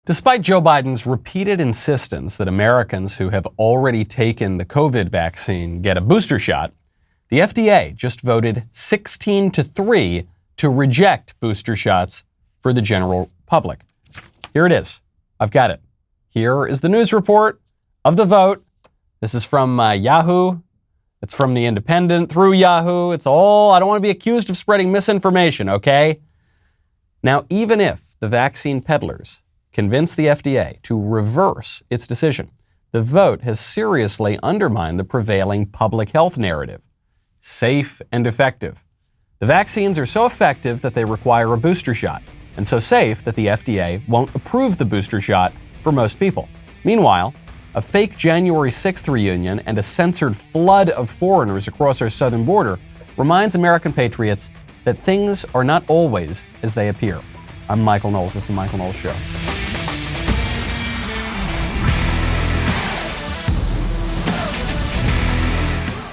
Despite Joe Biden's repeated insistence that Americans who have already taken the COVID vaccine get a booster shot, the FDA just voted 16-3 to reject booster shots for the general public. Here it is. I've got it. Here is the news report of the vote. This is from Yahoo. It's from The Independent through Yahoo. It's all, I don't want to be accused of spreading misinformation, okay? Now, even if the vaccine peddlers convince the FDA to reverse its decision, the vote has seriously undermined the prevailing public health narrative. Safe and effective. The vaccines are so effective that they require a booster shot, and so safe that the FDA won't approve the booster shot for most people. Meanwhile, a fake January 6th reunion and a censored flood of foreigners across our southern border reminds American patriots that things are not always as they appear. I'm Michael Knowles. This is The Michael Knowles Show.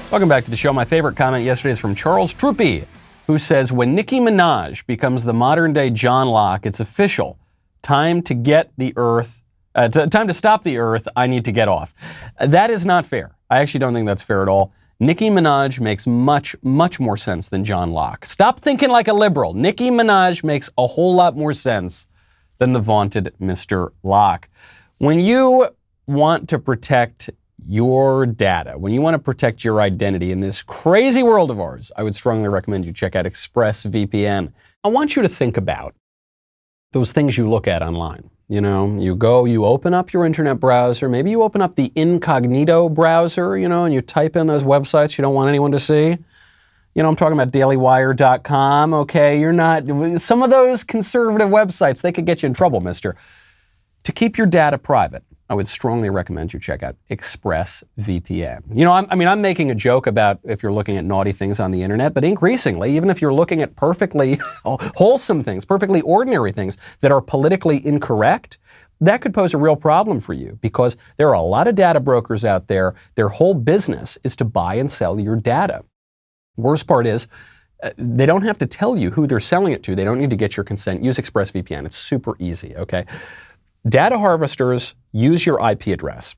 Welcome back to the show. My favorite comment yesterday is from Charles Troopy, who says, when Nicki Minaj becomes the modern-day John Locke, it's official. Time to get the Earth. Time to stop the Earth. I need to get off. That is not fair. I actually don't think that's fair at all. Nicki Minaj makes much, much more sense than John Locke. Stop thinking like a liberal. Nicki Minaj makes a whole lot more sense than the vaunted Mr. Locke. When you want to protect your data, when you want to protect your identity in this crazy world of ours, I would strongly recommend you check out ExpressVPN. I want you to think about those things you look at online. You know, you open up your internet browser, maybe you open up the incognito browser, and you type in those websites you don't want anyone to see. I'm talking about dailywire.com, okay? Some of those conservative websites, they could get you in trouble, mister. To keep your data private, I would strongly recommend you check out ExpressVPN. I'm making a joke about if you're looking at naughty things on the internet, but increasingly, even if you're looking at perfectly wholesome things, perfectly ordinary things that are politically incorrect, that could pose a real problem for you because there are a lot of data brokers out there. Their whole business is to buy and sell your data. Worst part is, they don't have to tell you who they're selling it to. They don't need to get your consent. Use ExpressVPN. It's super easy, okay? Data harvesters use your IP address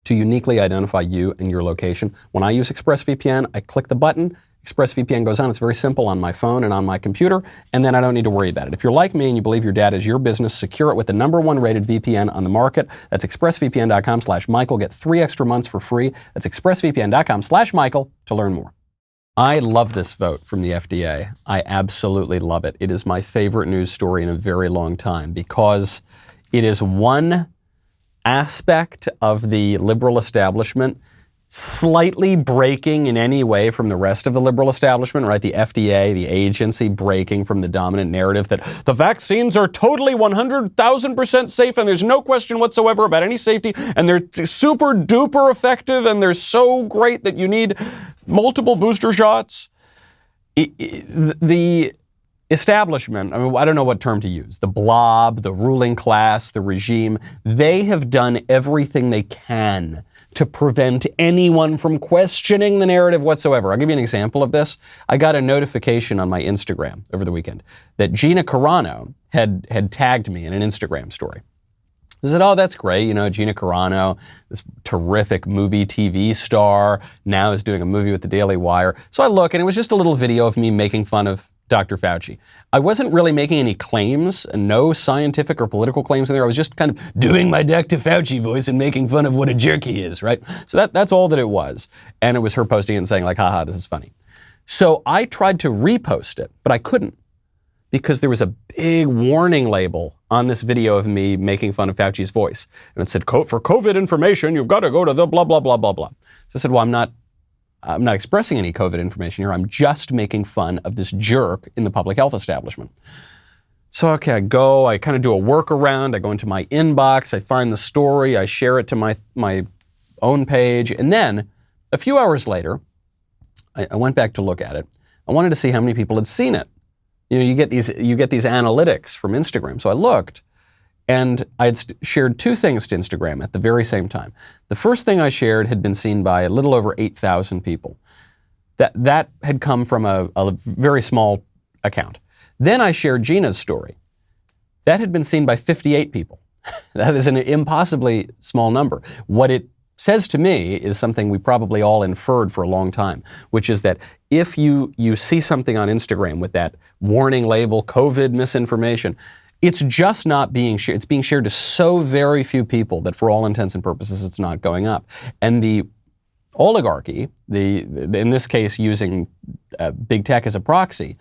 to uniquely identify you and your location. When I use ExpressVPN, I click the button, ExpressVPN goes on. It's very simple on my phone and on my computer, and then I don't need to worry about it. If you're like me and you believe your data is your business, secure it with the #1 rated VPN on the market. That's expressvpn.com/Michael. Get 3 extra months for free. That's expressvpn.com/Michael to learn more. I love this vote from the FDA. I absolutely love it. It is my favorite news story in a very long time because it is one aspect of the liberal establishment slightly breaking in any way from the rest of the liberal establishment, right? The FDA, the agency, breaking from the dominant narrative that the vaccines are totally 100,000% safe and there's no question whatsoever about any safety and they're super duper effective and they're so great that you need multiple booster shots. The establishment, I don't know what term to use, the blob, the ruling class, the regime, they have done everything they can to prevent anyone from questioning the narrative whatsoever. I'll give you an example of this. I got a notification on my Instagram over the weekend that Gina Carano had tagged me in an Instagram story. I said, oh, that's great. Gina Carano, this terrific movie TV star, now is doing a movie with the Daily Wire. So I look, and it was just a little video of me making fun of Dr. Fauci. I wasn't really making any claims, no scientific or political claims in there. I was just kind of doing my Dr. Fauci voice and making fun of what a jerk he is, right? So that's all that it was. And it was her posting it and saying like, haha, this is funny. So I tried to repost it, but I couldn't because there was a big warning label on this video of me making fun of Fauci's voice. And it said, for COVID information, you've got to go to the blah, blah, blah, blah, blah. So I said, well, I'm not expressing any COVID information here. I'm just making fun of this jerk in the public health establishment. So, okay, I kind of do a workaround. I go into my inbox. I find the story. I share it to my own page. And then a few hours later, I went back to look at it. I wanted to see how many people had seen it. You get these analytics from Instagram. So I looked. And I had shared 2 things to Instagram at the very same time. The first thing I shared had been seen by a little over 8,000 people. That had come from a very small account. Then I shared Gina's story. That had been seen by 58 people. That is an impossibly small number. What it says to me is something we probably all inferred for a long time, which is that if you see something on Instagram with that warning label, COVID misinformation, it's just not being shared. It's being shared to so very few people that for all intents and purposes, it's not going up. And the oligarchy, in this case using big tech as a proxy,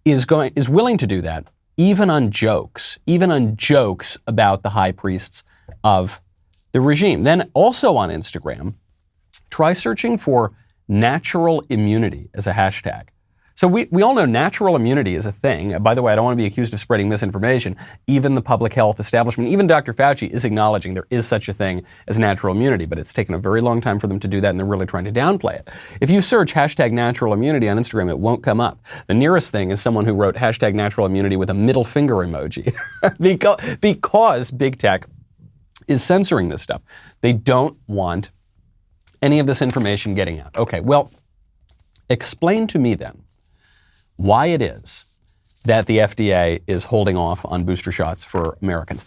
is willing to do that even on jokes about the high priests of the regime. Then also on Instagram, try searching for natural immunity as a hashtag. So we all know natural immunity is a thing. By the way, I don't want to be accused of spreading misinformation. Even the public health establishment, even Dr. Fauci is acknowledging there is such a thing as natural immunity, but it's taken a very long time for them to do that, and they're really trying to downplay it. If you search hashtag natural immunity on Instagram, it won't come up. The nearest thing is someone who wrote hashtag natural immunity with a middle finger emoji because big tech is censoring this stuff. They don't want any of this information getting out. Okay, well, explain to me then why it is that the FDA is holding off on booster shots for Americans.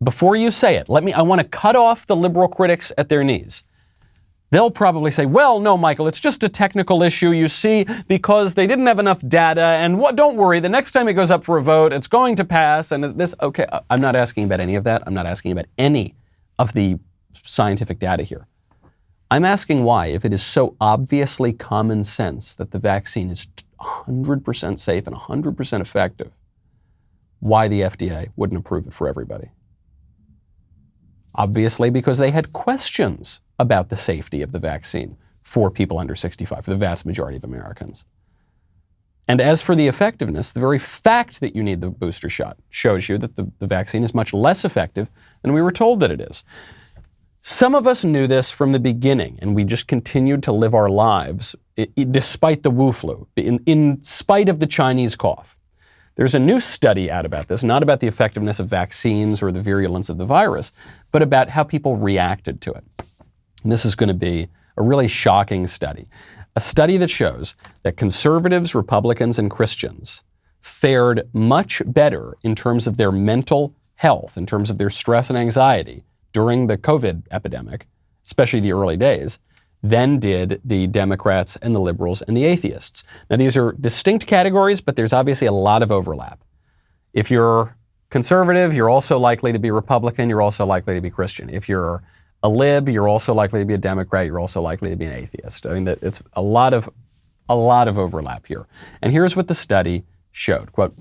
Before you say it, I want to cut off the liberal critics at their knees. They'll probably say, well, no, Michael, it's just a technical issue, you see, because they didn't have enough data, and don't worry, the next time it goes up for a vote, it's going to pass, and this, okay, I'm not asking about any of that. I'm not asking about any of the scientific data here. I'm asking why, if it is so obviously common sense that the vaccine is 100% safe and 100% effective, why the FDA wouldn't approve it for everybody. Obviously, because they had questions about the safety of the vaccine for people under 65, for the vast majority of Americans. And as for the effectiveness, the very fact that you need the booster shot shows you that the vaccine is much less effective than we were told that it is. Some of us knew this from the beginning, and we just continued to live our lives despite the Wu flu, in spite of the Chinese cough. There's a new study out about this, not about the effectiveness of vaccines or the virulence of the virus, but about how people reacted to it. And this is going to be a really shocking study. A study that shows that conservatives, Republicans, and Christians fared much better in terms of their mental health, in terms of their stress and anxiety during the COVID epidemic, especially the early days, than did the Democrats and the liberals and the atheists. Now, these are distinct categories, but there's obviously a lot of overlap. If you're conservative, you're also likely to be Republican, you're also likely to be Christian. If you're a lib, you're also likely to be a Democrat, you're also likely to be an atheist. I mean, it's a lot of overlap here. And here's what the study showed. Quote,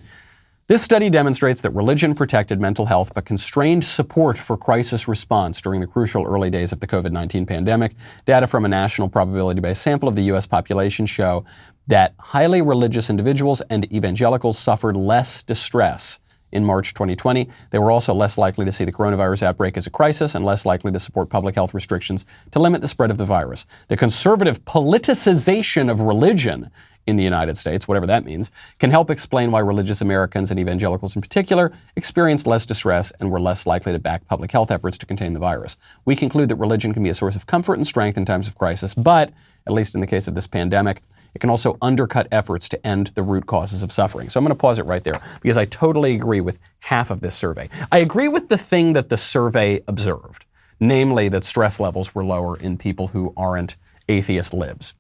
this study demonstrates that religion protected mental health but constrained support for crisis response during the crucial early days of the COVID-19 pandemic. Data from a national probability-based sample of the U.S. population show that highly religious individuals and evangelicals suffered less distress in March 2020. They were also less likely to see the coronavirus outbreak as a crisis and less likely to support public health restrictions to limit the spread of the virus. The conservative politicization of religion in the United States, whatever that means, can help explain why religious Americans and evangelicals in particular experienced less distress and were less likely to back public health efforts to contain the virus. We conclude that religion can be a source of comfort and strength in times of crisis, but, at least in the case of this pandemic, it can also undercut efforts to end the root causes of suffering. So I'm going to pause it right there because I totally agree with half of this survey. I agree with the thing that the survey observed, namely that stress levels were lower in people who aren't atheist libs.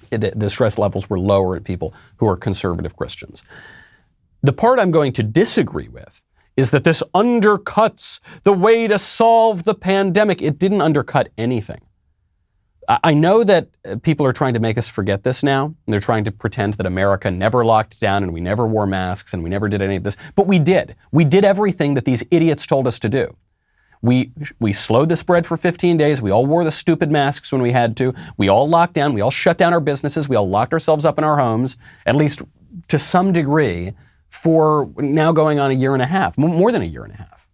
The stress levels were lower in people who are conservative Christians. The part I'm going to disagree with is that this undercuts the way to solve the pandemic. It didn't undercut anything. I know that people are trying to make us forget this now, and they're trying to pretend that America never locked down and we never wore masks and we never did any of this, but we did. We did everything that these idiots told us to do. We slowed the spread for 15 days. We all wore the stupid masks when we had to. We all locked down. We all shut down our businesses. We all locked ourselves up in our homes, at least to some degree, for now going on a year and a half, more than a year and a half,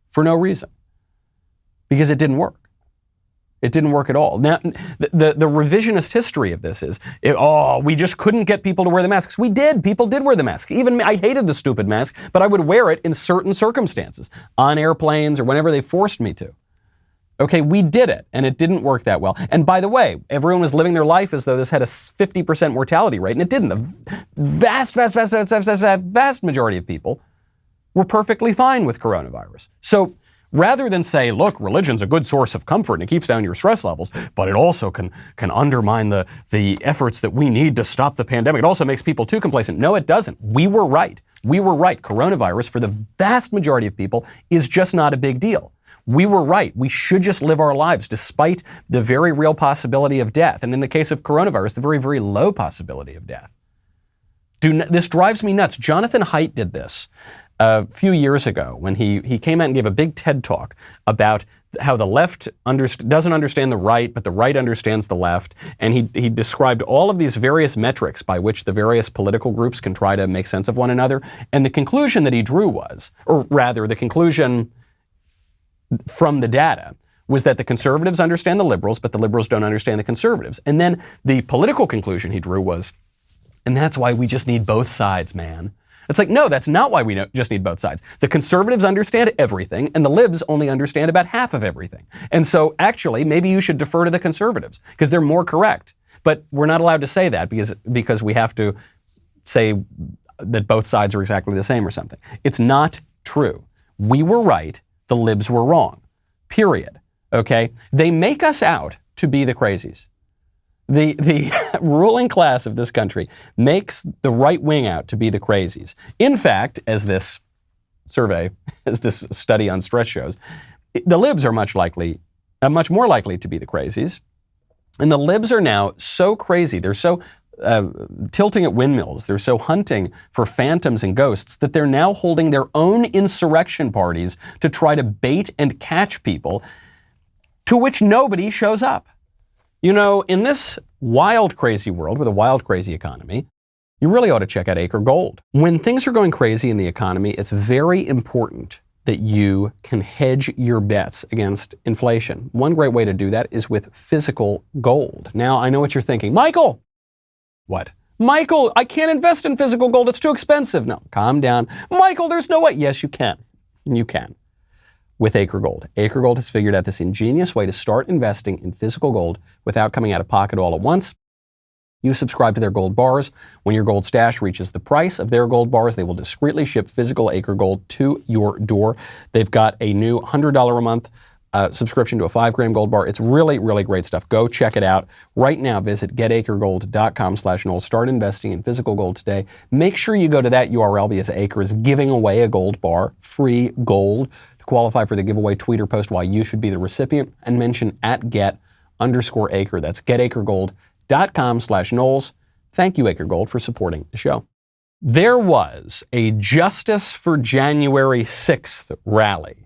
for no reason, because it didn't work. It didn't work at all. Now, the revisionist history of this is, we just couldn't get people to wear the masks. We did. People did wear the masks. Even me, I hated the stupid mask, but I would wear it in certain circumstances, on airplanes or whenever they forced me to. Okay, we did it, and it didn't work that well. And by the way, everyone was living their life as though this had a 50% mortality rate, and it didn't. The vast majority of people We're perfectly fine with coronavirus. So rather than say, look, religion's a good source of comfort and it keeps down your stress levels, but it also can undermine the efforts that we need to stop the pandemic. It also makes people too complacent. No, it doesn't. We were right. We were right. Coronavirus, for the vast majority of people, is just not a big deal. We were right. We should just live our lives despite the very real possibility of death. And in the case of coronavirus, the very, very low possibility of death. This drives me nuts. Jonathan Haidt did this a few years ago when he came out and gave a big TED talk about how the left doesn't understand the right, but the right understands the left. And he described all of these various metrics by which the various political groups can try to make sense of one another. And the conclusion that he drew was, or rather the conclusion from the data, was that the conservatives understand the liberals, but the liberals don't understand the conservatives. And then the political conclusion he drew was, and that's why we just need both sides, man. It's like, no, that's not why we just need both sides. The conservatives understand everything, and the libs only understand about half of everything. And so actually, maybe you should defer to the conservatives, because they're more correct. But we're not allowed to say that because we have to say that both sides are exactly the same or something. It's not true. We were right. The libs were wrong, period, okay? They make us out to be the crazies. The ruling class of this country makes the right wing out to be the crazies. In fact, as this study on stress shows, the libs are much more likely to be the crazies. And the libs are now so crazy, they're so tilting at windmills, they're so hunting for phantoms and ghosts that they're now holding their own insurrection parties to try to bait and catch people, to which nobody shows up. You know, in this wild, crazy world with a wild, crazy economy, you really ought to check out Acre Gold. When things are going crazy in the economy, it's very important that you can hedge your bets against inflation. One great way to do that is with physical gold. Now, I know what you're thinking. Michael! What? Michael, I can't invest in physical gold. It's too expensive. No, calm down. Michael, there's no way. Yes, you can. You can. With Acre Gold. Acre Gold has figured out this ingenious way to start investing in physical gold without coming out of pocket all at once. You subscribe to their gold bars. When your gold stash reaches the price of their gold bars, they will discreetly ship physical Acre Gold to your door. They've got a new $100 a month subscription to a 5-gram gold bar. It's really, really great stuff. Go check it out. Right now, visit getacregold.com/Knowles. Start investing in physical gold today. Make sure you go to that URL because Acre is giving away a gold bar, free gold. To qualify for the giveaway, tweet or post why you should be the recipient and mention @get_Acre. That's getacregold.com/Knowles. Thank you, Acre Gold, for supporting the show. There was a Justice for January 6th rally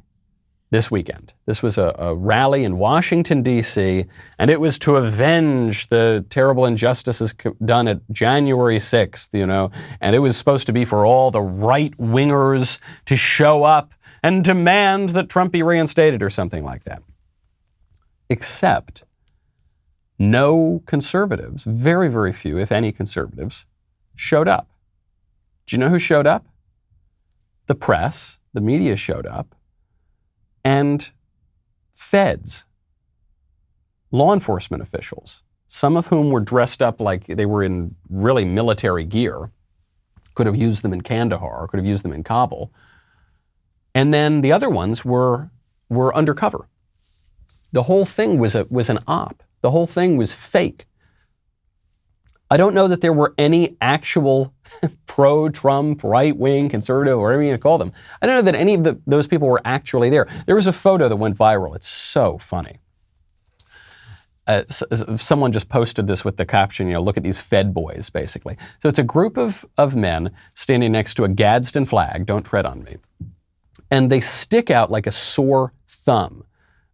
this weekend. This was a rally in Washington, D.C., and it was to avenge the terrible injustices done at January 6th, you know, and it was supposed to be for all the right-wingers to show up and demand that Trump be reinstated or something like that. Except no conservatives, very, very few, if any conservatives, showed up. Do you know who showed up? The press, the media showed up, and feds, law enforcement officials, some of whom were dressed up like they were in really military gear, could have used them in Kandahar, could have used them in Kabul, and then the other ones were undercover. The whole thing was an op. The whole thing was fake. I don't know that there were any actual pro-Trump, right-wing, conservative, or whatever you call them. I don't know that any of those people were actually there. There was a photo that went viral. It's so funny. Someone just posted this with the caption, you know, look at these Fed boys, basically. So it's a group of men standing next to a Gadsden flag, don't tread on me, and they stick out like a sore thumb.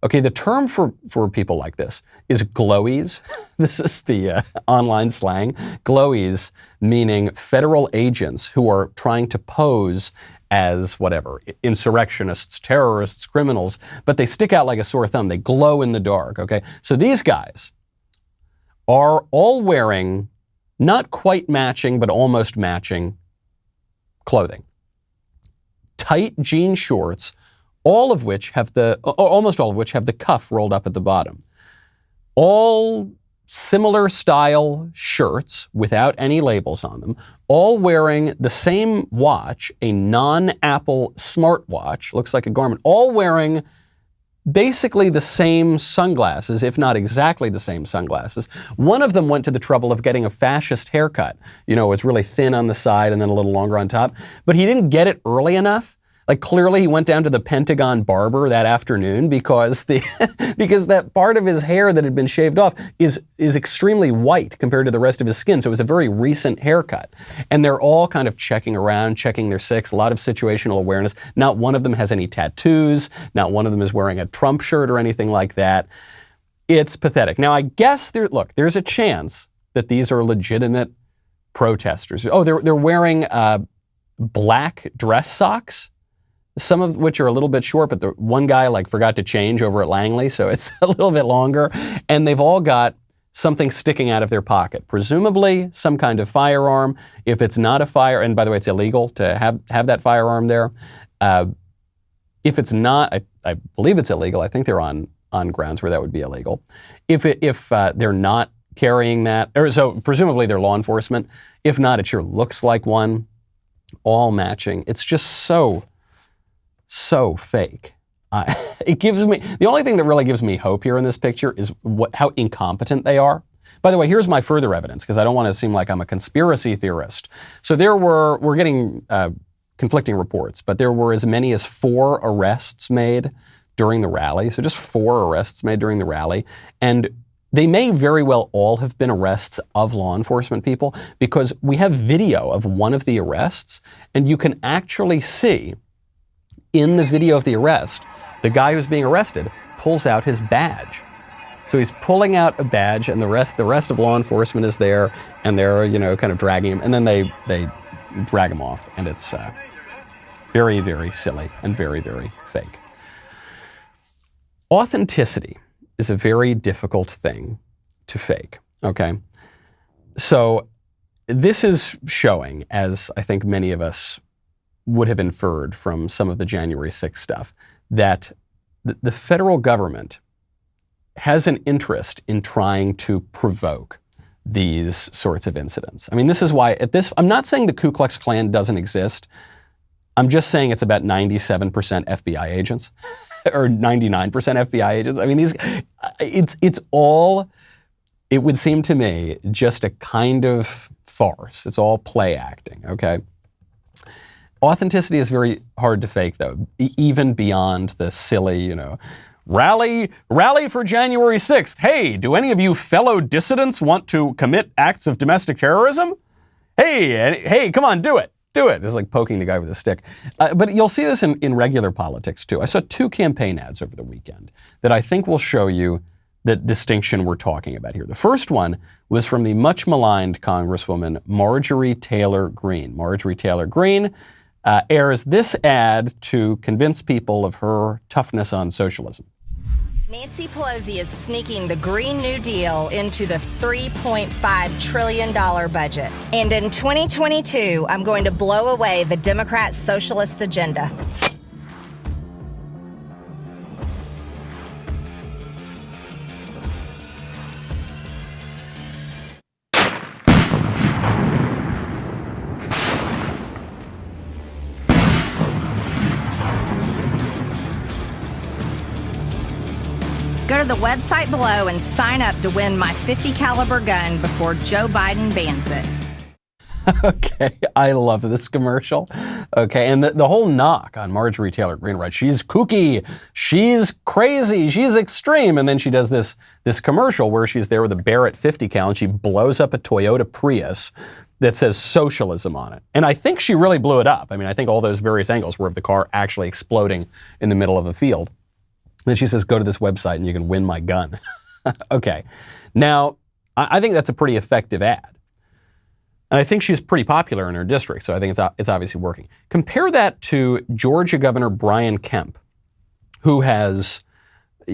Okay, the term for people like this is glowies. This is the online slang. Glowies meaning federal agents who are trying to pose as whatever, insurrectionists, terrorists, criminals, but they stick out like a sore thumb. They glow in the dark, okay? So these guys are all wearing not quite matching, but almost matching clothing. Tight jean shorts, almost all of which have the cuff rolled up at the bottom. All similar style shirts without any labels on them, all wearing the same watch, a non-Apple smartwatch, looks like a Garmin, all wearing basically the same sunglasses, if not exactly the same sunglasses. One of them went to the trouble of getting a fascist haircut. You know, it's really thin on the side and then a little longer on top. But he didn't get it early enough. Like, clearly he went down to the Pentagon barber that afternoon because because that part of his hair that had been shaved off is extremely white compared to the rest of his skin. So it was a very recent haircut. And they're all kind of checking around, checking their six, a lot of situational awareness. Not one of them has any tattoos. Not one of them is wearing a Trump shirt or anything like that. It's pathetic. Now, I guess there's a chance that these are legitimate protesters. Oh, they're wearing black dress socks. Some of which are a little bit short, but the one guy forgot to change over at Langley, so it's a little bit longer. And they've all got something sticking out of their pocket, presumably some kind of firearm. If it's not a and by the way, it's illegal to have that firearm there. If it's not, I believe it's illegal. I think they're on grounds where that would be illegal. If they're not carrying that, or so presumably they're law enforcement. If not, it sure looks like one. All matching. It's just so fake. The only thing that really gives me hope here in this picture is how incompetent they are. By the way, here's my further evidence, because I don't want to seem like I'm a conspiracy theorist. So we're getting conflicting reports, but there were as many as 4 arrests made during the rally. So just 4 arrests made during the rally. And they may very well all have been arrests of law enforcement people, because we have video of one of the arrests, and you can actually see in the video of the arrest, the guy who's being arrested pulls out his badge. So he's pulling out a badge, and the rest of law enforcement is there, and they're, kind of dragging him, and then they drag him off, and it's very, very silly and very, very fake. Authenticity is a very difficult thing to fake, okay? So this is showing, as I think many of us would have inferred from some of the January 6th stuff, that the federal government has an interest in trying to provoke these sorts of incidents. I mean, this is why I'm not saying the Ku Klux Klan doesn't exist. I'm just saying it's about 97% FBI agents or 99% FBI agents. I mean, it's all, it would seem to me, just a kind of farce. It's all play acting, okay? Authenticity is very hard to fake, though, even beyond the silly, rally for January 6th. Hey, do any of you fellow dissidents want to commit acts of domestic terrorism? Hey, come on, do it. Do it. It's like poking the guy with a stick. But you'll see this in regular politics, too. I saw 2 campaign ads over the weekend that I think will show you the distinction we're talking about here. The first one was from the much maligned Congresswoman Marjorie Taylor Greene. Marjorie Taylor Greene airs this ad to convince people of her toughness on socialism. Nancy Pelosi is sneaking the Green New Deal into the $3.5 trillion budget. And in 2022, I'm going to blow away the Democrat socialist agenda. Go to the website below and sign up to win my .50 caliber gun before Joe Biden bans it. Okay, I love this commercial. Okay, and the whole knock on Marjorie Taylor Greene, right? She's kooky, she's crazy, she's extreme, and then she does this commercial where she's there with a Barrett .50 cal and she blows up a Toyota Prius that says socialism on it. And I think she really blew it up. I mean, I think all those various angles were of the car actually exploding in the middle of a field. Then she says, go to this website and you can win my gun. Okay. Now, I think that's a pretty effective ad. And I think she's pretty popular in her district, so I think it's obviously working. Compare that to Georgia Governor Brian Kemp, who has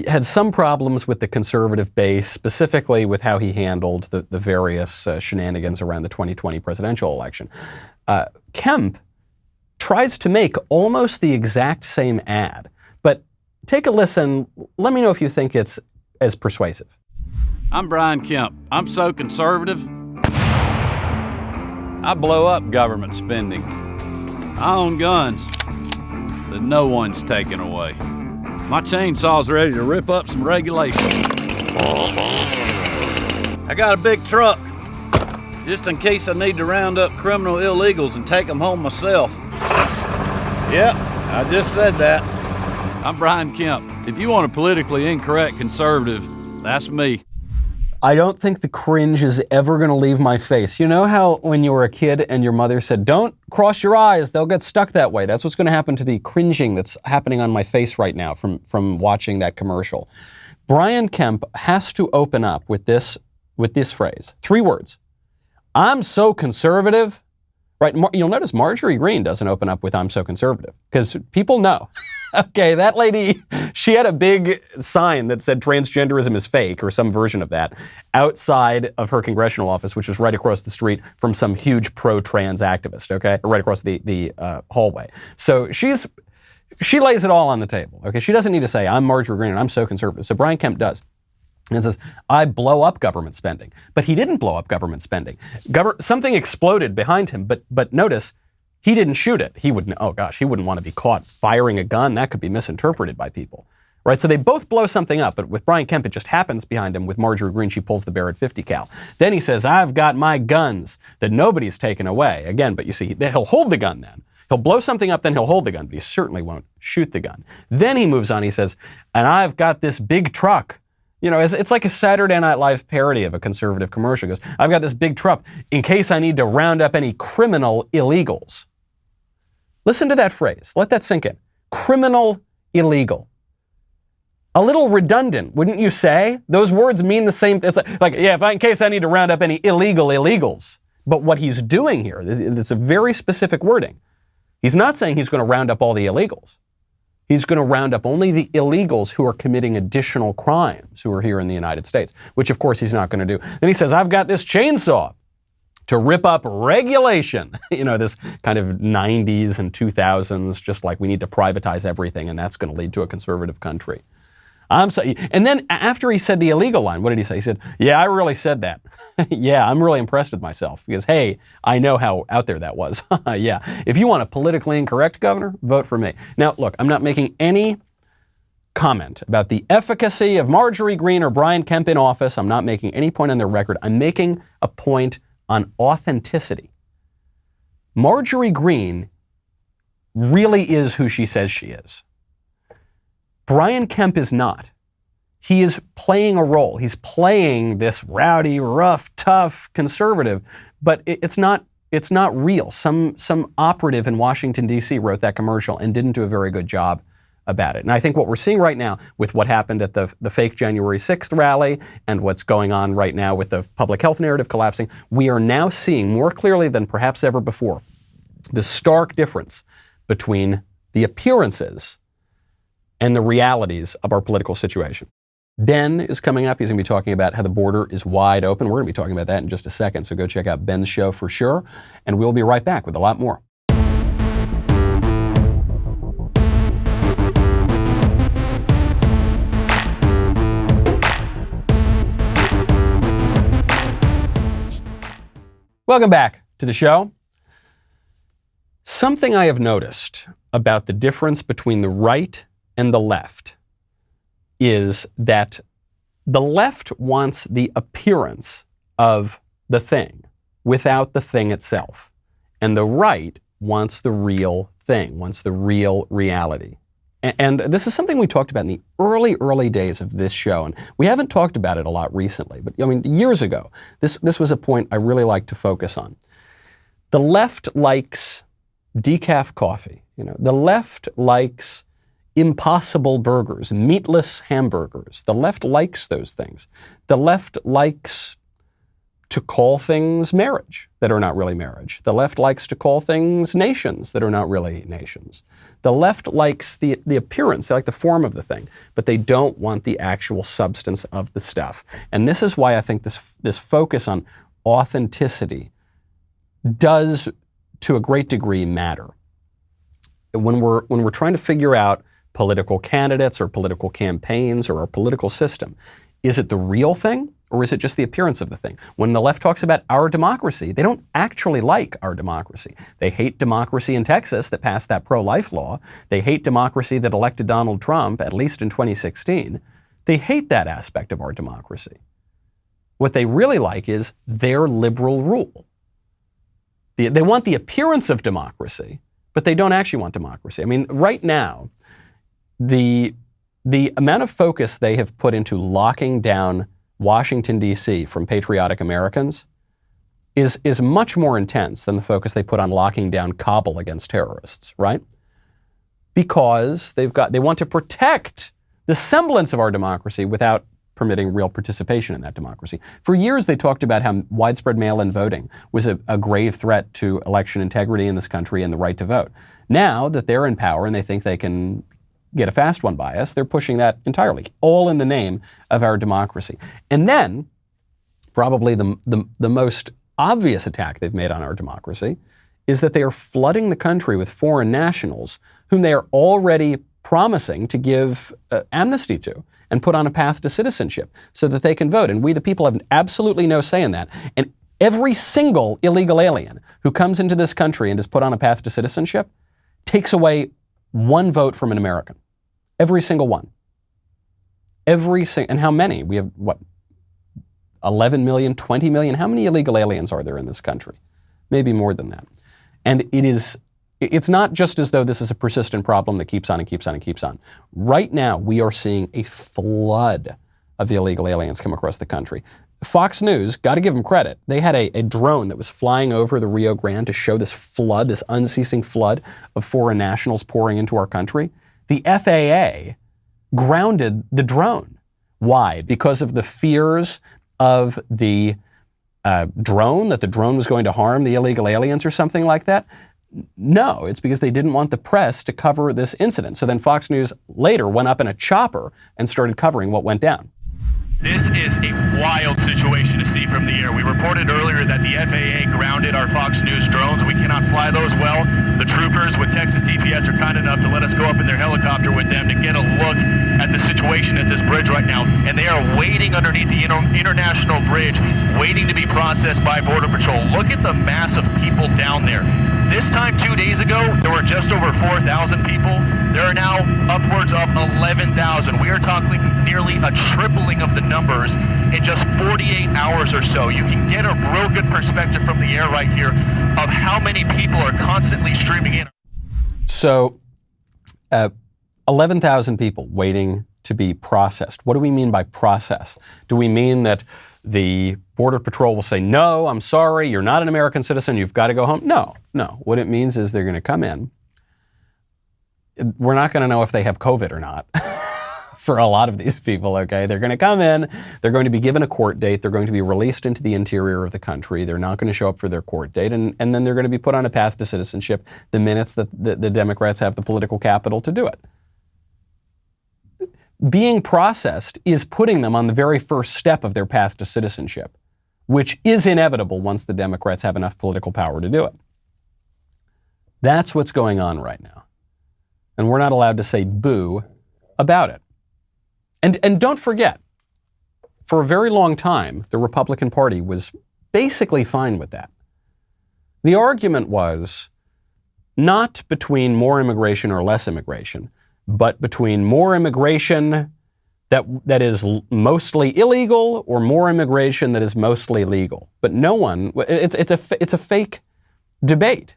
had some problems with the conservative base, specifically with how he handled the various shenanigans around the 2020 presidential election. Kemp tries to make almost the exact same ad, but take a listen. Let me know if you think it's as persuasive. I'm Brian Kemp. I'm so conservative. I blow up government spending. I own guns that no one's taking away. My chainsaw's ready to rip up some regulations. I got a big truck, just in case I need to round up criminal illegals and take them home myself. Yep, I just said that. I'm Brian Kemp. If you want a politically incorrect conservative, that's me. I don't think the cringe is ever going to leave my face. You know how when you were a kid and your mother said, don't cross your eyes, they'll get stuck that way. That's what's going to happen to the cringing that's happening on my face right now from watching that commercial. Brian Kemp has to open up with this phrase. 3 words. I'm so conservative. Right? You'll notice Marjorie Greene doesn't open up with I'm so conservative because people know. Okay, that lady, she had a big sign that said transgenderism is fake or some version of that outside of her congressional office, which was right across the street from some huge pro-trans activist, okay? Right across the hallway. So she lays it all on the table, okay? She doesn't need to say, I'm Marjorie Greene and I'm so conservative. So Brian Kemp does. And says, I blow up government spending. But he didn't blow up government spending. Something exploded behind him, but notice, he didn't shoot it. He wouldn't want to be caught firing a gun. That could be misinterpreted by people, right? So they both blow something up, but with Brian Kemp, it just happens behind him. With Marjorie Greene, she pulls the Barrett 50 cal. Then he says, I've got my guns that nobody's taken away. Again, but you see, he'll hold the gun then. He'll blow something up, then he'll hold the gun, but he certainly won't shoot the gun. Then he moves on, he says, and I've got this big truck. You know, it's like a Saturday Night Live parody of a conservative commercial. He goes, I've got this big truck in case I need to round up any criminal illegals. Listen to that phrase. Let that sink in. Criminal illegal. A little redundant, wouldn't you say? Those words mean the same thing. It's in case I need to round up any illegal illegals. But what he's doing here, it's a very specific wording. He's not saying he's going to round up all the illegals. He's going to round up only the illegals who are committing additional crimes who are here in the United States, which of course he's not going to do. Then he says, I've got this chainsaw to rip up regulation. You know, this kind of 90s and 2000s, just like we need to privatize everything and that's going to lead to a conservative country. And then after he said the illegal line, what did he say? He said, yeah, I really said that. Yeah, I'm really impressed with myself because, hey, I know how out there that was. Yeah, if you want a politically incorrect governor, vote for me. Now, look, I'm not making any comment about the efficacy of Marjorie Greene or Brian Kemp in office. I'm not making any point on their record. I'm making a point on authenticity. Marjorie Greene really is who she says she is. Brian Kemp is not. He is playing a role. He's playing this rowdy, rough, tough conservative, but it's not real. Some operative in Washington, D.C. wrote that commercial and didn't do a very good job about it. And I think what we're seeing right now with what happened at the fake January 6th rally and what's going on right now with the public health narrative collapsing, we are now seeing more clearly than perhaps ever before the stark difference between the appearances and the realities of our political situation. Ben is coming up. He's going to be talking about how the border is wide open. We're going to be talking about that in just a second, so go check out Ben's show for sure. And we'll be right back with a lot more. Welcome back to the show. Something I have noticed about the difference between the right and the left is that the left wants the appearance of the thing without the thing itself. And the right wants the real thing, wants the real reality. And this is something we talked about in the early days of this show. And we haven't talked about it a lot recently, but I mean, years ago, this was a point I really like to focus on. The left likes decaf coffee. You know, the left likes impossible burgers, meatless hamburgers. The left likes those things. The left likes to call things marriage that are not really marriage. The left likes to call things nations that are not really nations. The left likes the appearance, they like the form of the thing, but they don't want the actual substance of the stuff. And this is why I think this focus on authenticity does, to a great degree, matter. When we're trying to figure out political candidates or political campaigns or our political system, Is it the real thing, or is it just the appearance of the thing? When the left talks about our democracy, they don't actually like our democracy. They hate democracy in Texas that passed that pro-life law. They hate democracy that elected Donald Trump, at least in 2016. They hate that aspect of our democracy. What they really like is their liberal rule. They want the appearance of democracy, but they don't actually want democracy. I mean, right now, the amount of focus they have put into locking down Washington, D.C. from patriotic Americans is much more intense than the focus they put on locking down Kabul against terrorists, right? Because they want to protect the semblance of our democracy without permitting real participation in that democracy. For years, they talked about how widespread mail-in voting was a grave threat to election integrity in this country and the right to vote. Now that they're in power and they think they can get a fast one by us, they're pushing that entirely, all in the name of our democracy. And then, probably the most obvious attack they've made on our democracy is that they are flooding the country with foreign nationals whom they are already promising to give amnesty to and put on a path to citizenship so that they can vote. And we, the people, have absolutely no say in that. And every single illegal alien who comes into this country and is put on a path to citizenship takes away one vote from an American. Every single one. And how many? We have, 11 million, 20 million? How many illegal aliens are there in this country? Maybe more than that. And it's not just as though this is a persistent problem that keeps on and keeps on and keeps on. Right now, we are seeing a flood of illegal aliens come across the country. Fox News, got to give them credit. They had a drone that was flying over the Rio Grande to show this flood, this unceasing flood of foreign nationals pouring into our country. The FAA grounded the drone. Why? Because of the fears of the drone, that the drone was going to harm the illegal aliens or something like that? No, it's because they didn't want the press to cover this incident. So then Fox News later went up in a chopper and started covering what went down. This is a wild situation to see from the air. We reported earlier that the FAA grounded our Fox News drones. We cannot fly those well. The troopers with Texas DPS are kind enough to let us go up in their helicopter with them to get a look at the situation at this bridge right now. And they are waiting underneath the international bridge, waiting to be processed by Border Patrol. Look at the mass of people down there. This time 2 days ago, there were just over 4,000 people. There are now upwards of 11,000. We are talking nearly a tripling of the numbers in just 48 hours or so. You can get a real good perspective from the air right here of how many people are constantly streaming in. So, 11,000 people waiting to be processed. What do we mean by process? Do we mean that the Border Patrol will say, no, I'm sorry, you're not an American citizen, you've got to go home? No. What it means is they're going to come in. We're not going to know if they have COVID or not for a lot of these people, okay? They're going to come in, they're going to be given a court date, they're going to be released into the interior of the country, they're not going to show up for their court date, and then they're going to be put on a path to citizenship the minutes that the Democrats have the political capital to do it. Being processed is putting them on the very first step of their path to citizenship, which is inevitable once the Democrats have enough political power to do it. That's what's going on right now. And we're not allowed to say boo about it. And don't forget, for a very long time, the Republican Party was basically fine with that. The argument was not between more immigration or less immigration, but between more immigration that is mostly illegal or more immigration that is mostly legal. But no one, it's a fake debate.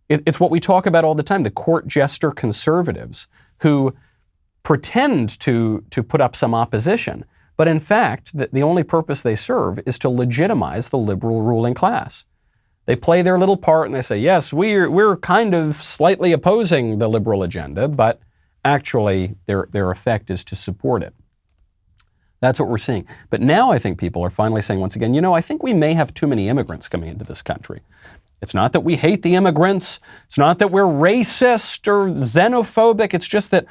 It's what we talk about all the time, the court jester conservatives who pretend to put up some opposition, but in fact, the only purpose they serve is to legitimize the liberal ruling class. They play their little part and they say, yes, we're kind of slightly opposing the liberal agenda, but actually their effect is to support it. That's what we're seeing. But now I think people are finally saying once again, I think we may have too many immigrants coming into this country. It's not that we hate the immigrants. It's not that we're racist or xenophobic. It's just that,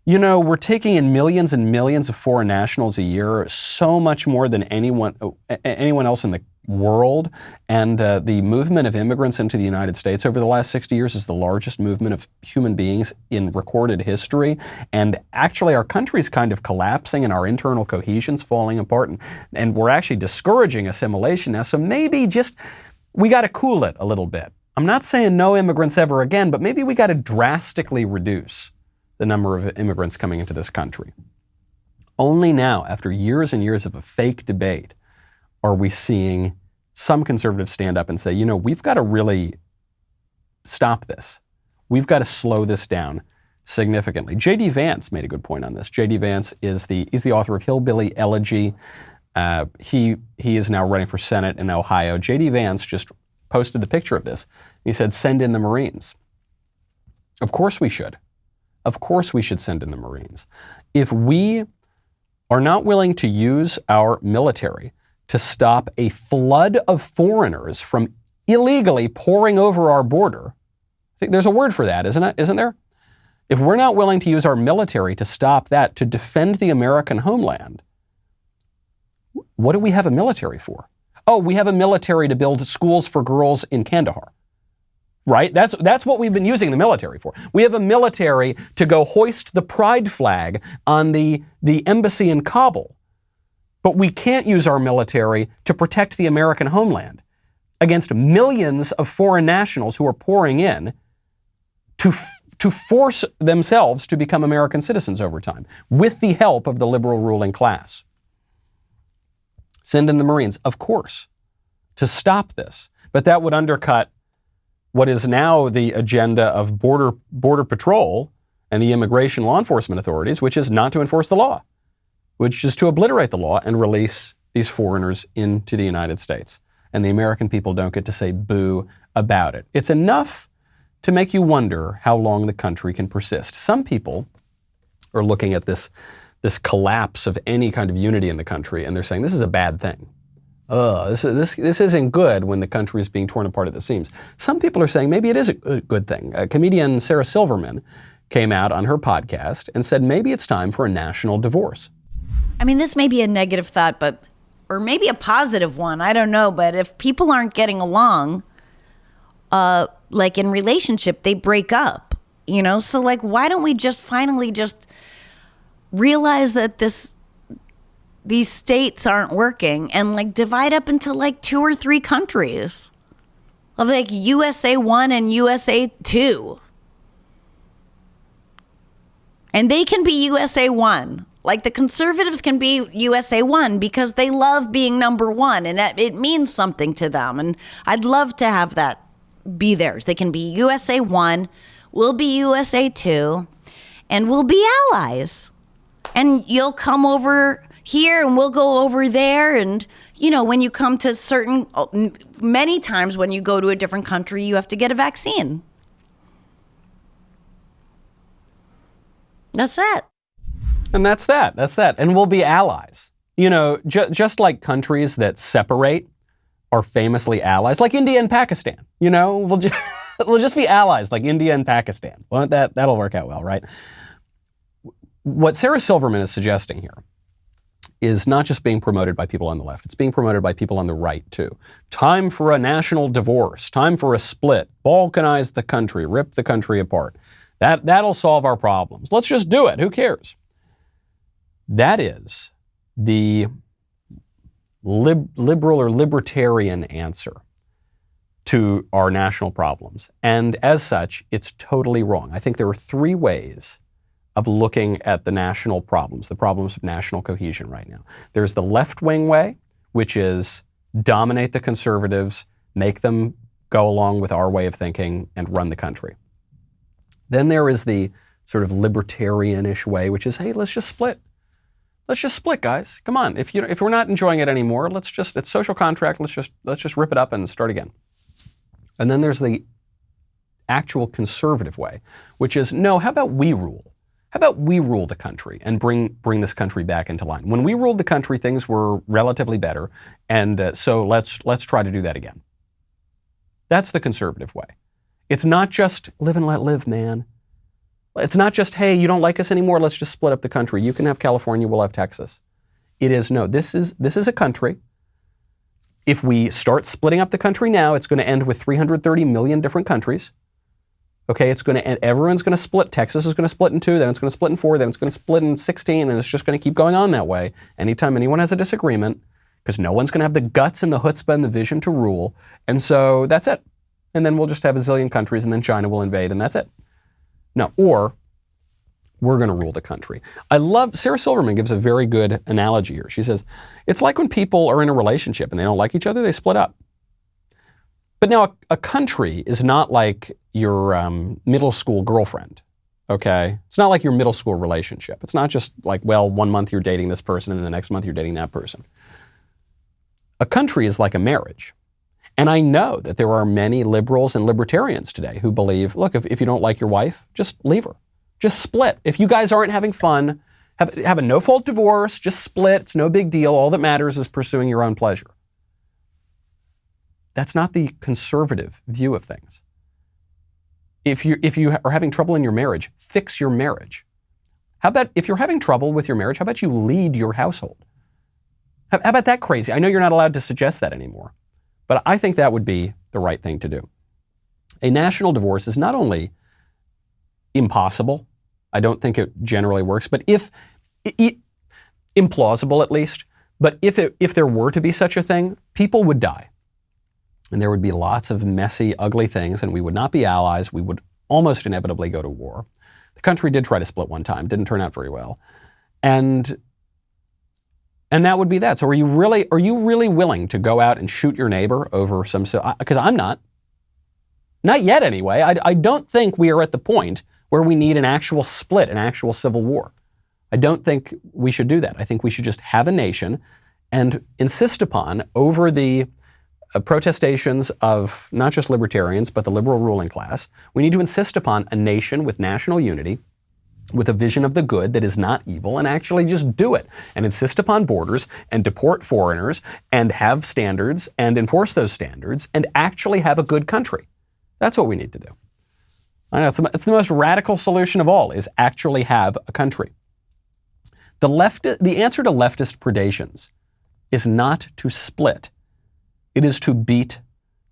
we're taking in millions and millions of foreign nationals a year, so much more than anyone else in world. And the movement of immigrants into the United States over the last 60 years is the largest movement of human beings in recorded history. And actually, our country's kind of collapsing and our internal cohesion's falling apart. And we're actually discouraging assimilation now. So maybe just, we got to cool it a little bit. I'm not saying no immigrants ever again, but maybe we got to drastically reduce the number of immigrants coming into this country. Only now, after years and years of a fake debate, are we seeing some conservatives stand up and say, you know, we've got to really stop this. We've got to slow this down significantly. J.D. Vance made a good point on this. J.D. Vance is the author of Hillbilly Elegy. He is now running for Senate in Ohio. J.D. Vance just posted the picture of this. He said, send in the Marines. Of course we should. Of course we should send in the Marines. If we are not willing to use our military to stop a flood of foreigners from illegally pouring over our border, I think there's a word for that, isn't there? If we're not willing to use our military to stop that, to defend the American homeland, what do we have a military for? Oh, we have a military to build schools for girls in Kandahar. Right? That's what we've been using the military for. We have a military to go hoist the pride flag on the embassy in Kabul. But we can't use our military to protect the American homeland against millions of foreign nationals who are pouring in to force themselves to become American citizens over time with the help of the liberal ruling class. Send in the Marines, of course, to stop this. But that would undercut what is now the agenda of Border Patrol and the immigration law enforcement authorities, which is not to enforce the law, which is to obliterate the law and release these foreigners into the United States. And the American people don't get to say boo about it. It's enough to make you wonder how long the country can persist. Some people are looking at this collapse of any kind of unity in the country, and they're saying this is a bad thing. This isn't good when the country is being torn apart at the seams. Some people are saying maybe it is a good thing. Comedian Sarah Silverman came out on her podcast and said maybe it's time for a national divorce. I mean, this may be a negative thought, or maybe a positive one. I don't know. But if people aren't getting along, like in relationship, they break up, you know? So like, why don't we just finally just realize that these states aren't working and like divide up into like 2 or 3 countries of like USA 1 and USA 2. And they can be USA 1. Like the conservatives can be USA 1 because they love being number 1 and it means something to them. And I'd love to have that be theirs. They can be USA 1, we'll be USA 2, and we'll be allies. And you'll come over here and we'll go over there. And, you know, when you come to many times when you go to a different country, you have to get a vaccine. That's that. And that's that. And we'll be allies. You know, just like countries that separate are famously allies, like India and Pakistan. You know, we'll just be allies like India and Pakistan. Well, that'll work out well, right? What Sarah Silverman is suggesting here is not just being promoted by people on the left. It's being promoted by people on the right, too. Time for a national divorce. Time for a split. Balkanize the country. Rip the country apart. That'll solve our problems. Let's just do it. Who cares? That is the liberal or libertarian answer to our national problems. And as such, it's totally wrong. I think there are 3 ways of looking at the national problems, the problems of national cohesion right now. There's the left-wing way, which is dominate the conservatives, make them go along with our way of thinking, and run the country. Then there is the sort of libertarianish way, which is, hey, let's just split. Let's just split, guys. Come on. If we're not enjoying it anymore, it's social contract. Let's just rip it up and start again. And then there's the actual conservative way, which is, no, how about we rule? How about we rule the country and bring this country back into line? When we ruled the country, things were relatively better, and so let's try to do that again. That's the conservative way. It's not just live and let live, man. It's not just, hey, you don't like us anymore, let's just split up the country. You can have California, we'll have Texas. It is, no, this is a country. if we start splitting up the country now, it's going to end with 330 million different countries. Okay, it's going to end, everyone's going to split. Texas is going to split in 2, then it's going to split in 4, then it's going to split in 16, and it's just going to keep going on that way. Anytime anyone has a disagreement, because no one's going to have the guts and the chutzpah and the vision to rule, and so that's it. And then we'll just have a zillion countries, and then China will invade, and that's it. No, or we're going to rule the country. I love, Sarah Silverman gives a very good analogy here. She says, it's like when people are in a relationship and they don't like each other, they split up. But now a country is not like your middle school girlfriend, okay? It's not like your middle school relationship. It's not just like, well, 1 month you're dating this person and the next month you're dating that person. A country is like a marriage. And I know that there are many liberals and libertarians today who believe, look, if you don't like your wife, just leave her. Just split. If you guys aren't having fun, have a no-fault divorce, just split. It's no big deal. All that matters is pursuing your own pleasure. That's not the conservative view of things. If you are having trouble in your marriage, fix your marriage. How about if you're having trouble with your marriage, how about you lead your household? How about that crazy? I know you're not allowed to suggest that anymore, but I think that would be the right thing to do. A national divorce is not only impossible, I don't think it generally works, but implausible at least, but if there were to be such a thing, people would die. And there would be lots of messy, ugly things, and we would not be allies. We would almost inevitably go to war. The country did try to split one time, didn't turn out very well. And that would be that. So are you really willing to go out and shoot your neighbor over some, because I'm not. Not yet anyway. I don't think we are at the point where we need an actual split, an actual civil war. I don't think we should do that. I think we should just have a nation and insist upon over the protestations of not just libertarians, but the liberal ruling class. We need to insist upon a nation with national unity, with a vision of the good that is not evil, and actually just do it and insist upon borders and deport foreigners and have standards and enforce those standards and actually have a good country. That's what we need to do. I know it's the most radical solution of all, is actually have a country. The answer to leftist predations is not to split. It is to beat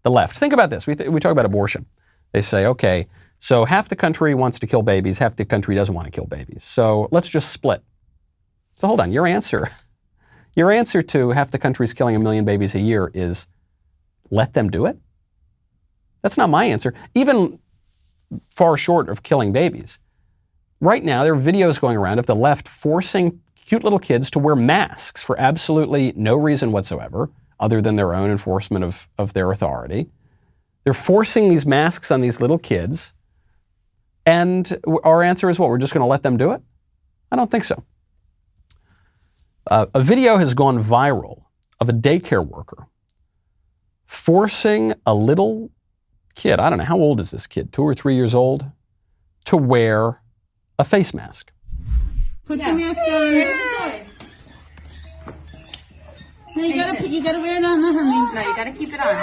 the left. Think about this. We talk about abortion. They say, okay, so half the country wants to kill babies, half the country doesn't want to kill babies. So let's just split. So hold on, your answer to half the country's killing 1 million babies a year is let them do it? That's not my answer. Even far short of killing babies. Right now, there are videos going around of the left forcing cute little kids to wear masks for absolutely no reason whatsoever, other than their own enforcement of their authority. They're forcing these masks on these little kids, and our answer is what? We're just going to let them do it? I don't think so. A video has gone viral of a daycare worker forcing a little kid, I don't know, how old is this kid, 2 or 3 years old, to wear a face mask. Put your mask on. No, you gotta wear it on, honey. No, you gotta keep it on.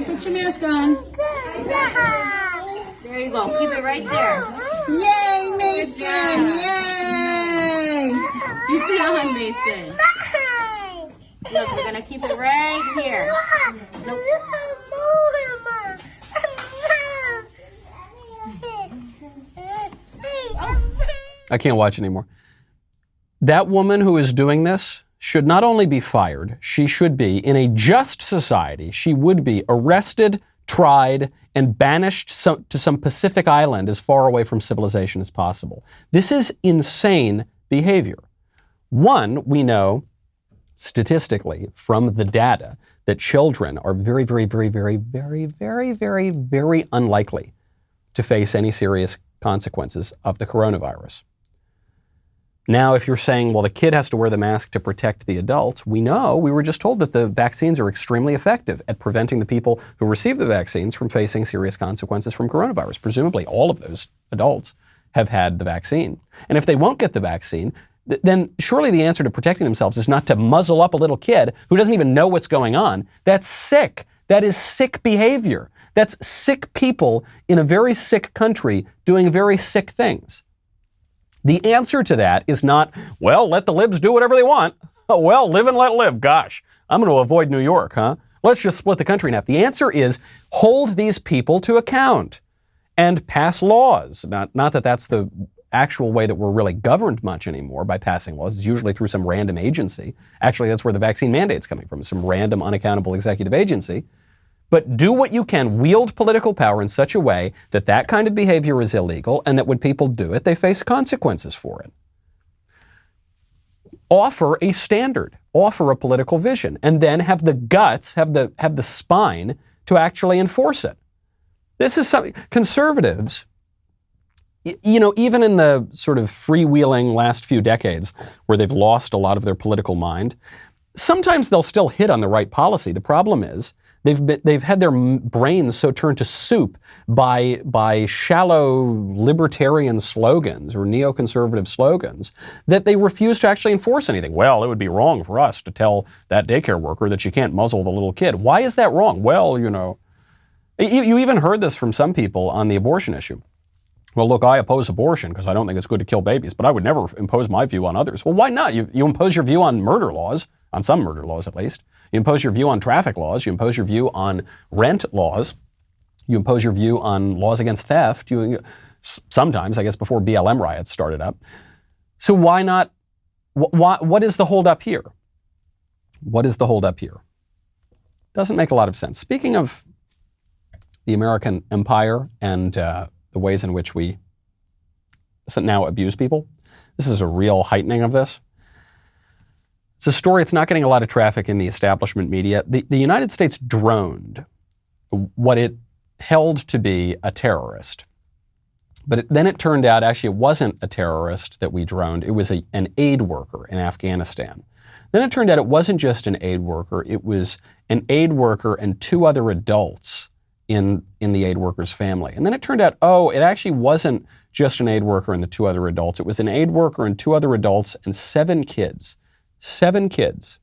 Put your mask on. There you go. Keep it right there. Yay, Mason! Yay! Keep it on, Mason. Look, we're gonna keep it right here. Nope. I can't watch anymore. That woman who is doing this should not only be fired, she should be, in a just society, she would be arrested, tried, and banished to some Pacific island as far away from civilization as possible. This is insane behavior. One, we know statistically from the data that children are very, very, very, very, very, very, very, very unlikely to face any serious consequences of the coronavirus. Now, if you're saying, well, the kid has to wear the mask to protect the adults, we were just told that the vaccines are extremely effective at preventing the people who receive the vaccines from facing serious consequences from coronavirus. Presumably, all of those adults have had the vaccine. And if they won't get the vaccine, then surely the answer to protecting themselves is not to muzzle up a little kid who doesn't even know what's going on. That's sick. That is sick behavior. That's sick people in a very sick country doing very sick things. The answer to that is not, well, let the libs do whatever they want. Well, live and let live. Gosh, I'm going to avoid New York, huh? Let's just split the country in half. The answer is hold these people to account and pass laws. Not that that's the actual way that we're really governed much anymore by passing laws. It's usually through some random agency. Actually, that's where the vaccine mandate's coming from, some random, unaccountable executive agency. But do what you can, wield political power in such a way that that kind of behavior is illegal and that when people do it, they face consequences for it. Offer a standard, offer a political vision, and then have the guts, have the spine to actually enforce it. This is something, conservatives, you know, even in the sort of freewheeling last few decades where they've lost a lot of their political mind, sometimes they'll still hit on the right policy. The problem is they've had their brains so turned to soup by shallow libertarian slogans or neoconservative slogans that they refuse to actually enforce anything. Well, it would be wrong for us to tell that daycare worker that you can't muzzle the little kid. Why is that wrong? Well, you know, you even heard this from some people on the abortion issue. Well, look, I oppose abortion because I don't think it's good to kill babies, but I would never impose my view on others. Well, why not? You impose your view on murder laws, on some murder laws at least. You impose your view on traffic laws. You impose your view on rent laws. You impose your view on laws against theft. Sometimes, I guess, before BLM riots started up. So why not? What is the holdup here? What is the holdup here? Doesn't make a lot of sense. Speaking of the American empire and the ways in which we now abuse people, this is a real heightening of this. It's a story, it's not getting a lot of traffic in the establishment media. The United States droned what it held to be a terrorist. But then it turned out actually it wasn't a terrorist that we droned, it was an aid worker in Afghanistan. Then it turned out it wasn't just an aid worker, it was an aid worker and two other adults in the aid worker's family. And then it turned out, it actually wasn't just an aid worker and the two other adults. It was an aid worker and two other adults and 7 kids. 7 kids.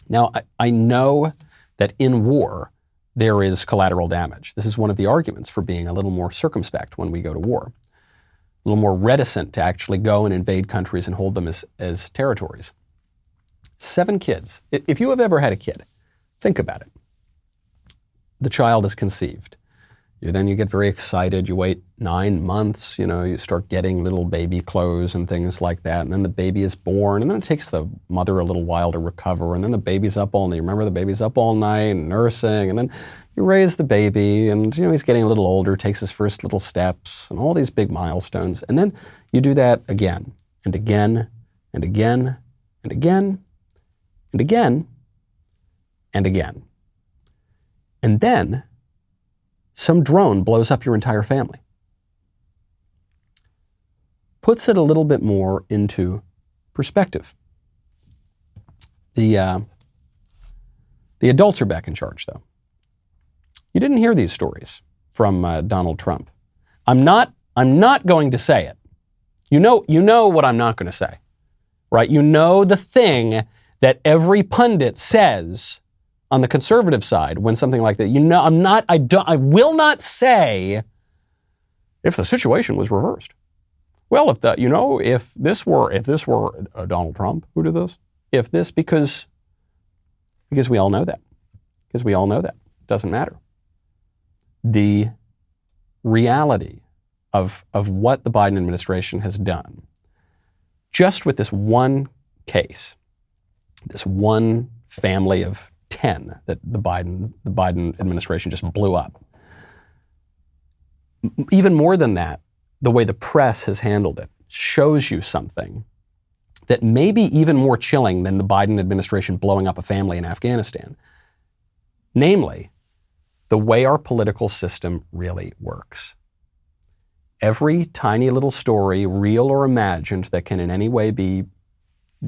Now, I know that in war, there is collateral damage. This is one of the arguments for being a little more circumspect when we go to war. A little more reticent to actually go and invade countries and hold them as territories. 7 kids. If you have ever had a kid, think about it. The child is conceived. Then you get very excited. You wait 9 months, you start getting little baby clothes and things like that. And then the baby is born. And then it takes the mother a little while to recover. And then the baby's up all night. Remember, the baby's up all night and nursing. And then you raise the baby and, he's getting a little older, takes his first little steps and all these big milestones. And then you do that again and again and again and again and again and again. And then some drone blows up your entire family. Puts it a little bit more into perspective. The adults are back in charge, though. You didn't hear these stories from Donald Trump. I'm not going to say it. You know what I'm not going to say, right? You know the thing that every pundit says on the conservative side when something like that. I will not say if the situation was reversed. Well, if this were Donald Trump who did this, because we all know that. Because we all know that. It doesn't matter. The reality of what the Biden administration has done, just with this one case, this one family of 10 that the Biden administration just blew up. Even more than that, the way the press has handled it shows you something that may be even more chilling than the Biden administration blowing up a family in Afghanistan. Namely, the way our political system really works. Every tiny little story, real or imagined, that can in any way be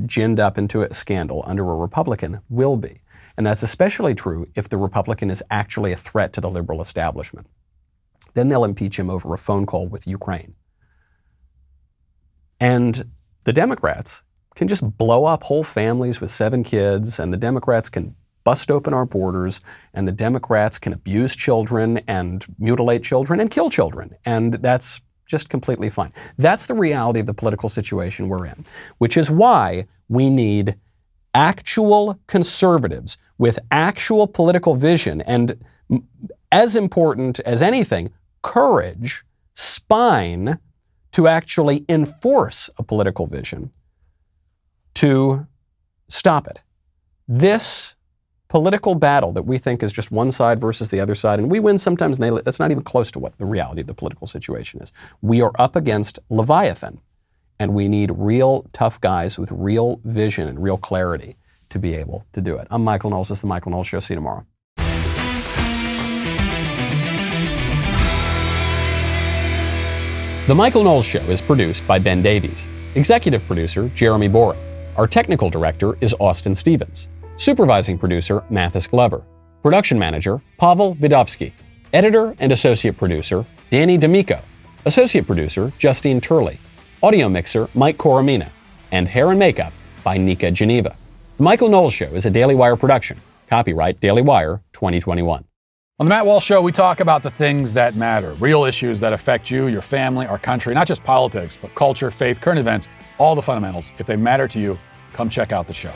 ginned up into a scandal under a Republican will be. And that's especially true if the Republican is actually a threat to the liberal establishment. Then they'll impeach him over a phone call with Ukraine. And the Democrats can just blow up whole families with 7 kids, and the Democrats can bust open our borders, and the Democrats can abuse children and mutilate children and kill children. And that's just completely fine. That's the reality of the political situation we're in, which is why we need actual conservatives with actual political vision and, as important as anything, courage, spine to actually enforce a political vision to stop it. This political battle that we think is just one side versus the other side, and we win sometimes, and that's not even close to what the reality of the political situation is. We are up against Leviathan, and we need real tough guys with real vision and real clarity to be able to do it. I'm Michael Knowles. This is The Michael Knowles Show. See you tomorrow. The Michael Knowles Show is produced by Ben Davies. Executive producer, Jeremy Boring. Our technical director is Austin Stevens. Supervising producer, Mathis Glover. Production manager, Pavel Vidovsky. Editor and associate producer, Danny D'Amico. Associate producer, Justine Turley. Audio mixer, Mike Coromina. And hair and makeup by Nika Geneva. The Michael Knowles Show is a Daily Wire production. Copyright Daily Wire 2021. On the Matt Walsh Show, we talk about the things that matter, real issues that affect you, your family, our country, not just politics, but culture, faith, current events, all the fundamentals. If they matter to you, come check out the show.